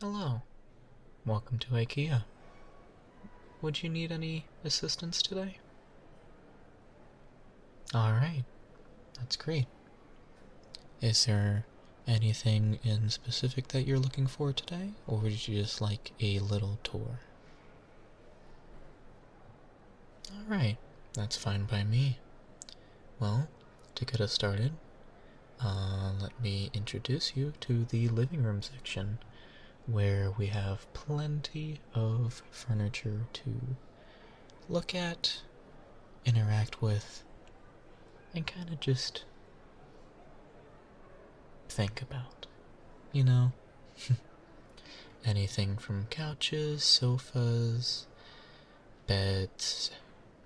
Hello, welcome to IKEA. Would you need any assistance today? Alright, that's great. Is there anything in specific that you're looking for today, or would you just like a little tour? Alright, that's fine by me. Well, to get us started, let me introduce you to the living room section, where we have plenty of furniture to look at, interact with, and kind of just think about, you know? Anything from couches, sofas, beds,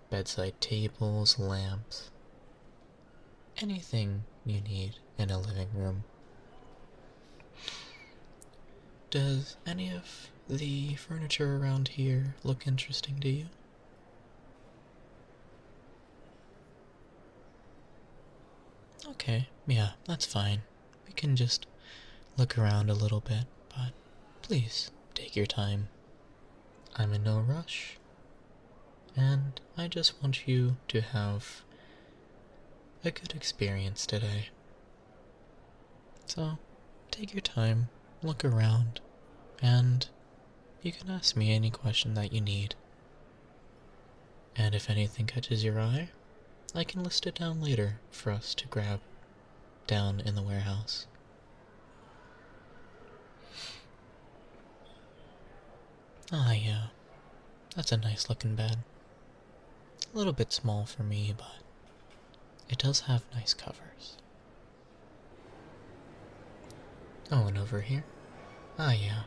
bedside tables, lamps, anything you need in a living room. Does any of the furniture around here look interesting to you? Okay, yeah, that's fine. We can just look around a little bit, but please take your time. I'm in no rush, and I just want you to have a good experience today. So, take your time, look around, and you can ask me any question that you need. And if anything catches your eye, I can list it down later for us to grab down in the warehouse. Ah, yeah. That's a nice looking bed. A little bit small for me, but it does have nice covers. Oh, and over here? Ah, yeah.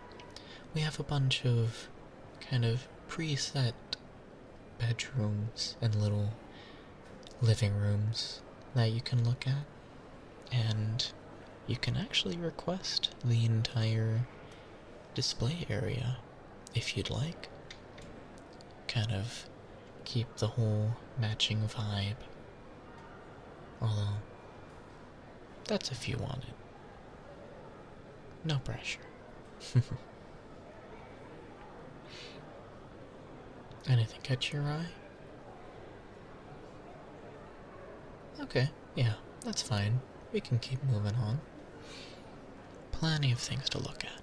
We have a bunch of kind of preset bedrooms and little living rooms that you can look at, and you can actually request the entire display area if you'd like. Kind of keep the whole matching vibe, although that's if you want it. No pressure. Anything catch your eye? Okay, yeah, that's fine. We can keep moving on. Plenty of things to look at.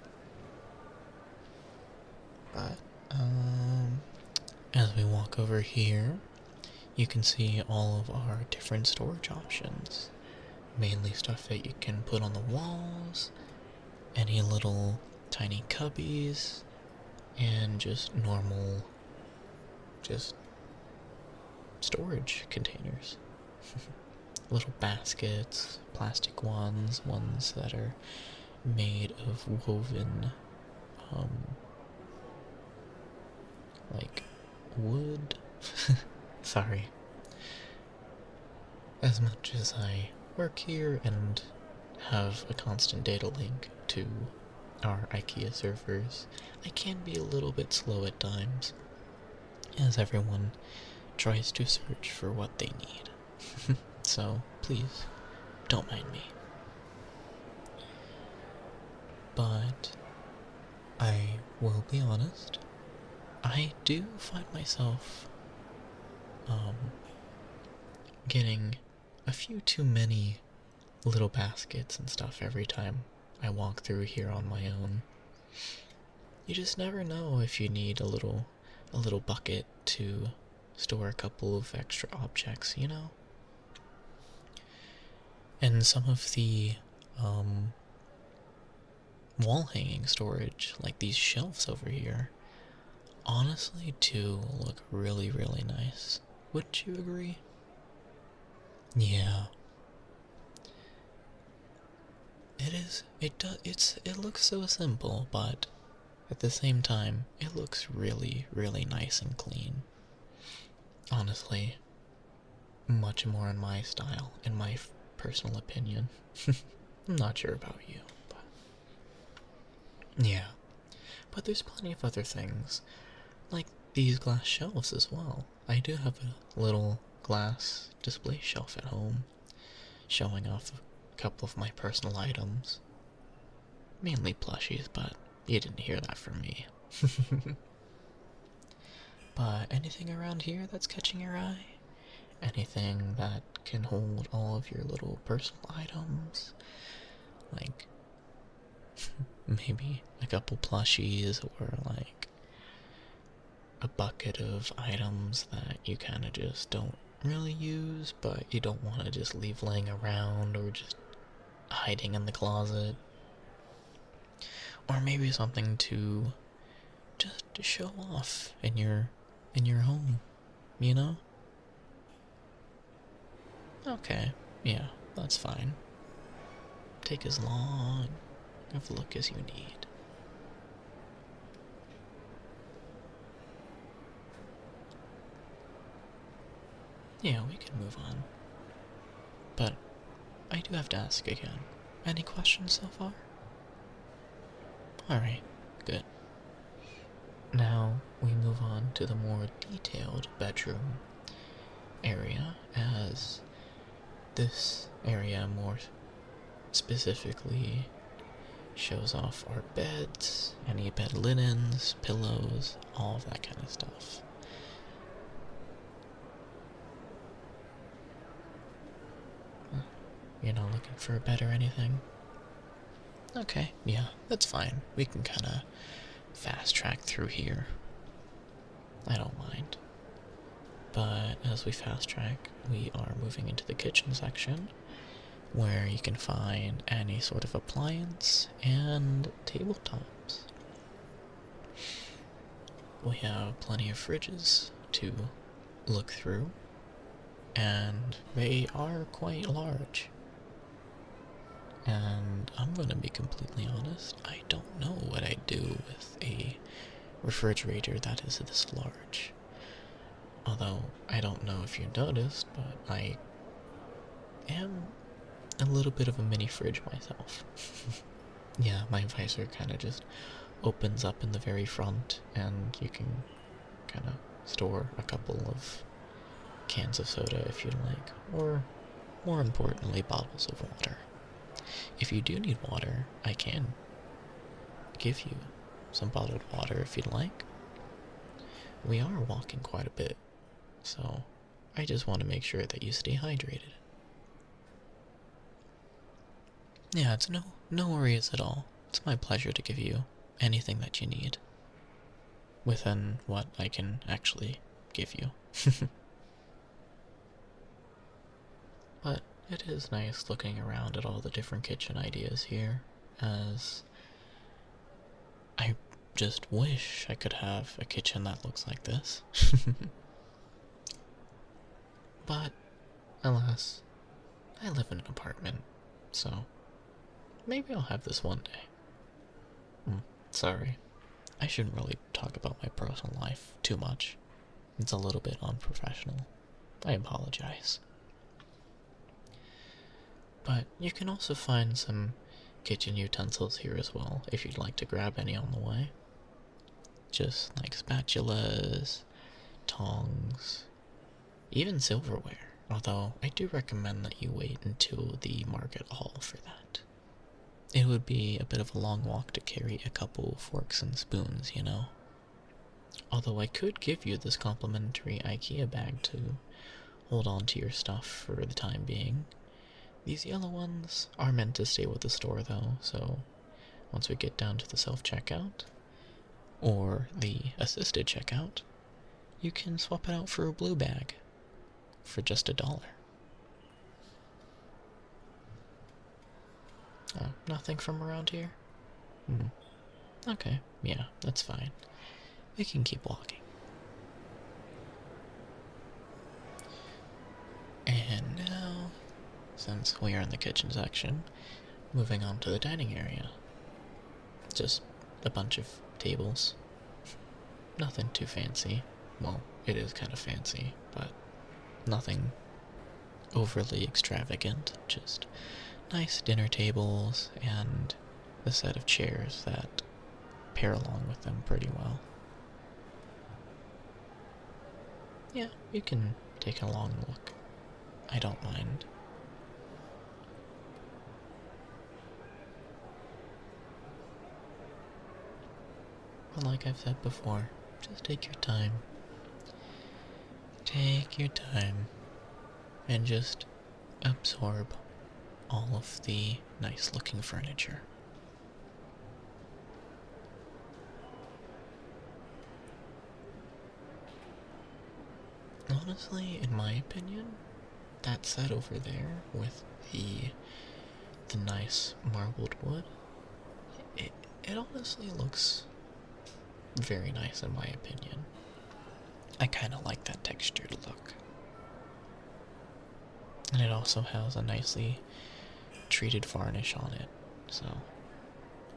But, as we walk over here, you can see all of our different storage options. Mainly stuff that you can put on the walls, any little tiny cubbies, and just normal, just storage containers. Little baskets, plastic ones that are made of woven, like wood. Sorry. As much as I work here and have a constant data link to our IKEA servers, I can be a little bit slow at times, as everyone tries to search for what they need. So, please, don't mind me. But, I will be honest, I do find myself, getting a few too many little baskets and stuff every time I walk through here on my own. You just never know if you need a little bucket to store a couple of extra objects, you know? And some of the wall hanging storage, like these shelves over here, honestly do look really, really nice. Wouldn't you agree? Yeah. It looks so simple, but at the same time, it looks really, really nice and clean. Honestly, much more in my style, in my personal opinion. I'm not sure about you, but yeah. But there's plenty of other things, like these glass shelves as well. I do have a little glass display shelf at home, showing off a couple of my personal items. Mainly plushies, but you didn't hear that from me. But anything around here that's catching your eye? Anything that can hold all of your little personal items? Like, maybe a couple plushies, or like a bucket of items that you kind of just don't really use, but you don't want to just leave laying around or just hiding in the closet. Or maybe something to just to show off in your home, you know? Okay, yeah, that's fine. Take as long of a look as you need. Yeah, we can move on. But I do have to ask again. Any questions so far? Alright, good. Now we move on to the more detailed bedroom area, as this area more specifically shows off our beds, any bed linens, pillows, all of that kind of stuff. You're not looking for a bed or anything? Okay, yeah, that's fine. We can kind of fast track through here. I don't mind. But as we fast track, we are moving into the kitchen section, where you can find any sort of appliance and tabletops. We have plenty of fridges to look through, and they are quite large. And I'm gonna be completely honest, I don't know what I'd do with a refrigerator that is this large. Although, I don't know if you noticed, but I am a little bit of a mini fridge myself. Yeah, my visor kind of just opens up in the very front, and you can kind of store a couple of cans of soda if you'd like, or more importantly, bottles of water. If you do need water, I can give you some bottled water if you'd like. We are walking quite a bit, so I just want to make sure that you stay hydrated. Yeah, it's no worries at all. It's my pleasure to give you anything that you need, within what I can actually give you. But it is nice looking around at all the different kitchen ideas here, as I just wish I could have a kitchen that looks like this. But, alas, I live in an apartment, so maybe I'll have this one day. Sorry, I shouldn't really talk about my personal life too much. It's a little bit unprofessional. I apologize. But you can also find some kitchen utensils here as well, if you'd like to grab any on the way. Just like spatulas, tongs, even silverware. Although, I do recommend that you wait until the market hall for that. It would be a bit of a long walk to carry a couple forks and spoons, you know? Although I could give you this complimentary IKEA bag to hold on to your stuff for the time being. These yellow ones are meant to stay with the store though, so once we get down to the self-checkout, or the assisted checkout, you can swap it out for a blue bag for just $1. Oh, nothing from around here? Okay, yeah, that's fine. We can keep walking. And now, since we are in the kitchen section, moving on to the dining area. Just a bunch of tables. Nothing too fancy. Well, it is kind of fancy, but nothing overly extravagant. Just nice dinner tables and a set of chairs that pair along with them pretty well. Yeah, you can take a long look. I don't mind. But like I've said before, just take your time. Take your time and just absorb all of the nice looking furniture. Honestly, in my opinion, that set over there with the nice marbled wood, it honestly looks very nice in my opinion. I kind of like that textured look. And it also has a nicely treated varnish on it, so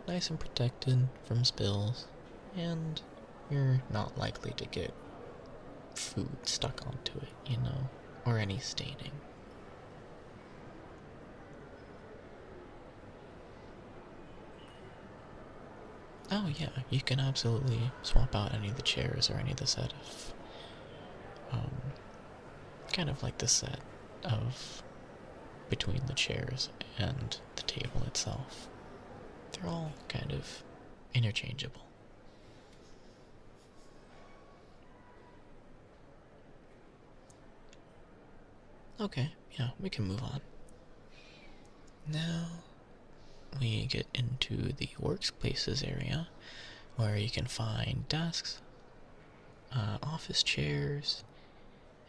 nice and protected from spills, and you're not likely to get food stuck onto it, you know, or any staining. Oh yeah, you can absolutely swap out any of the chairs or any of the set of, kind of like the set of between the chairs and the table itself. They're all kind of interchangeable. Okay, yeah, we can move on. Now we get into the workspaces area, where you can find desks, office chairs,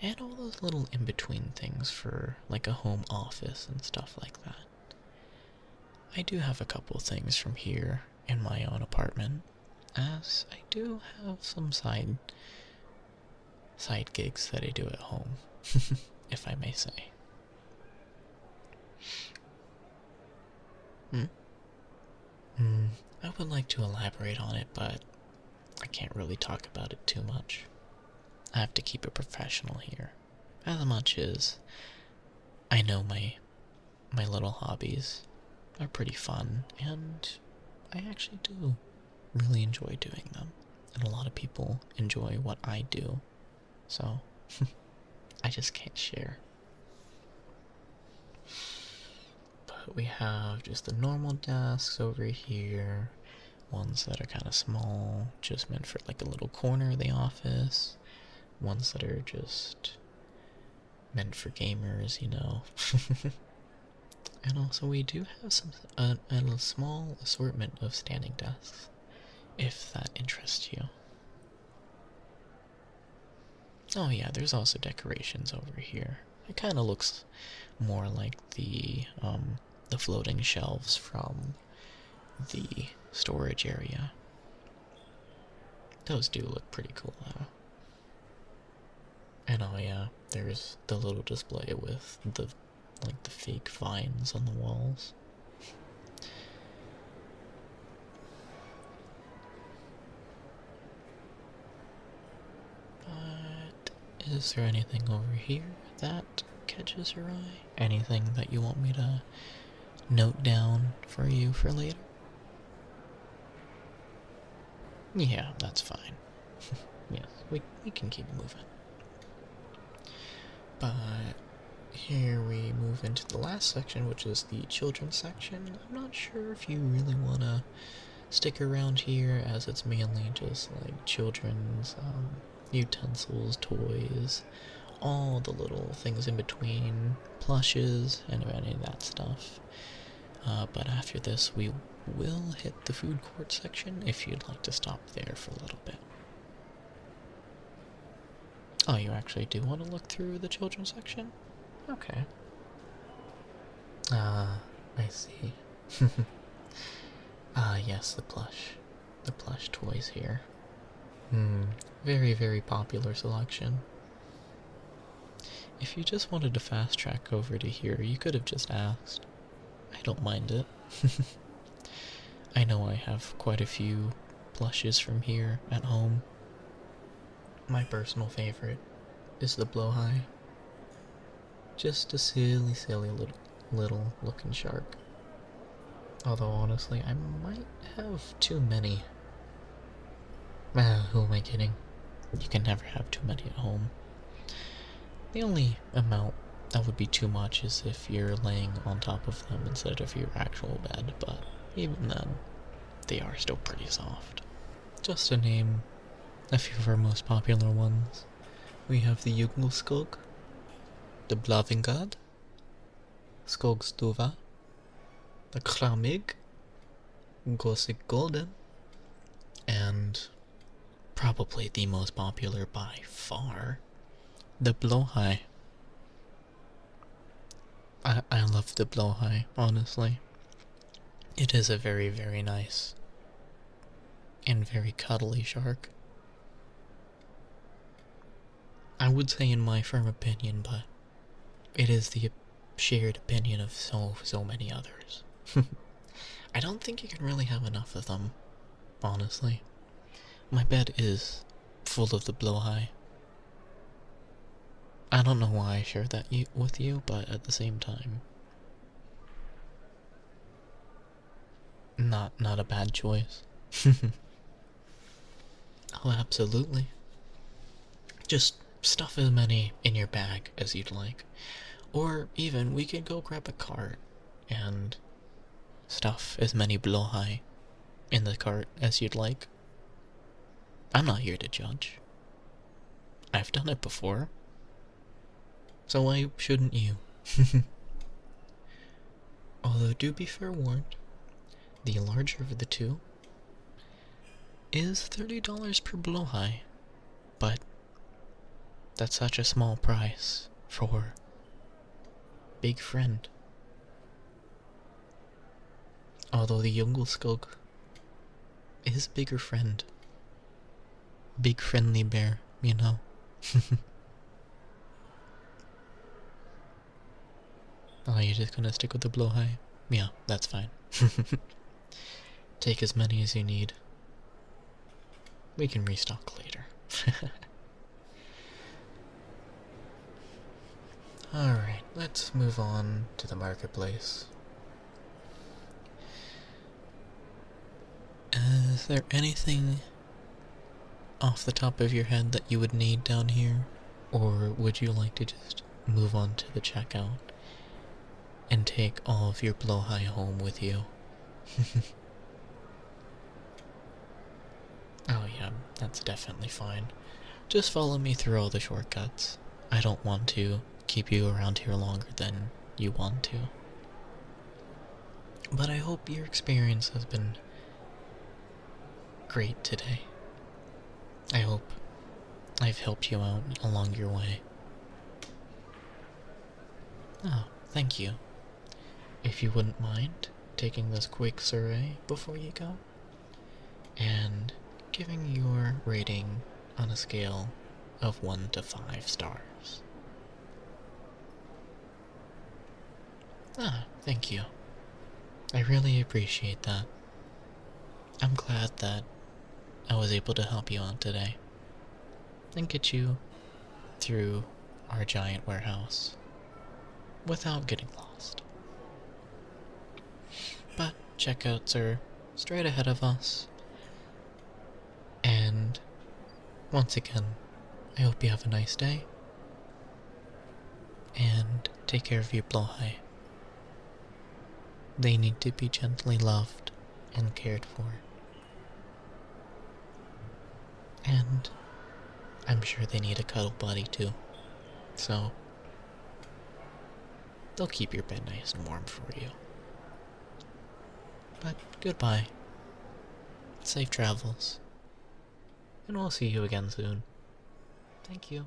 and all those little in-between things for like a home office and stuff like that. I do have a couple things from here in my own apartment, as I do have some side gigs that I do at home, if I may say. I would like to elaborate on it, but I can't really talk about it too much. I have to keep it professional here, as much as I know my little hobbies are pretty fun, and I actually do really enjoy doing them, and a lot of people enjoy what I do, so I just can't share. But we have just the normal desks over here, ones that are kind of small, just meant for like a little corner of the office, ones that are just meant for gamers, you know. And also we do have a small assortment of standing desks, if that interests you. Oh yeah, there's also decorations over here. It kind of looks more like the floating shelves from the storage area. Those do look pretty cool though. And oh yeah, there's the little display with the fake vines on the walls. But is there anything over here that catches your eye? Anything that you want me to note down for you for later? Yeah, that's fine. Yes, we can keep moving. But here we move into the last section, which is the children's section. I'm not sure if you really want to stick around here, as it's mainly just like children's utensils, toys, all the little things in between, plushes, and any of that stuff. But after this, we will hit the food court section if you'd like to stop there for a little bit. Oh, you actually do want to look through the children's section? Okay. I see. Yes, the plush toys here. Very, very popular selection. If you just wanted to fast track over to here, you could have just asked. I don't mind it. I know I have quite a few plushes from here at home. My personal favorite is the blahaj. Just a silly little looking shark. Although honestly, I might have too many. Who am I kidding? You can never have too many at home. The only amount that would be too much is if you're laying on top of them instead of your actual bed, but even then, they are still pretty soft. just to name a few of our most popular ones, we have the Jungelskog, the Blavingard, Skogstuva, the Kramig, Gossig Golden, and probably the most popular by far, the blahaj. I love the blahaj, honestly. It is a very, very nice and very cuddly shark. I would say in my firm opinion, but it is the shared opinion of so many others. I don't think you can really have enough of them, honestly. My bed is full of the blahaj. I don't know why I shared that with you, but at the same time, not a bad choice. Oh, absolutely. Just stuff as many in your bag as you'd like. Or even, we could go grab a cart and stuff as many blahaj in the cart as you'd like. I'm not here to judge. I've done it before. So why shouldn't you? Although, do be fair warned, the larger of the two is $30 per blahaj, but that's such a small price for big friend. Although the Jungelskog is bigger friend. Big friendly bear, you know. Oh, you're just gonna stick with the blahaj? Yeah, that's fine. Take as many as you need. We can restock later. Alright, let's move on to the marketplace. Is there anything off the top of your head that you would need down here? Or would you like to just move on to the checkout and take all of your blahaj home with you? Oh yeah, that's definitely fine. Just follow me through all the shortcuts. I don't want to keep you around here longer than you want to. But I hope your experience has been great today. I hope I've helped you out along your way. Oh, thank you. If you wouldn't mind taking this quick survey before you go, and giving your rating on a scale of 1 to 5 stars. Ah, thank you. I really appreciate that. I'm glad that I was able to help you out today and get you through our giant warehouse without getting lost. But checkouts are straight ahead of us, and once again, I hope you have a nice day, and take care of your blahaj. They need to be gently loved and cared for. And I'm sure they need a cuddle buddy too. So they'll keep your bed nice and warm for you. But goodbye. Safe travels. And we'll see you again soon. Thank you.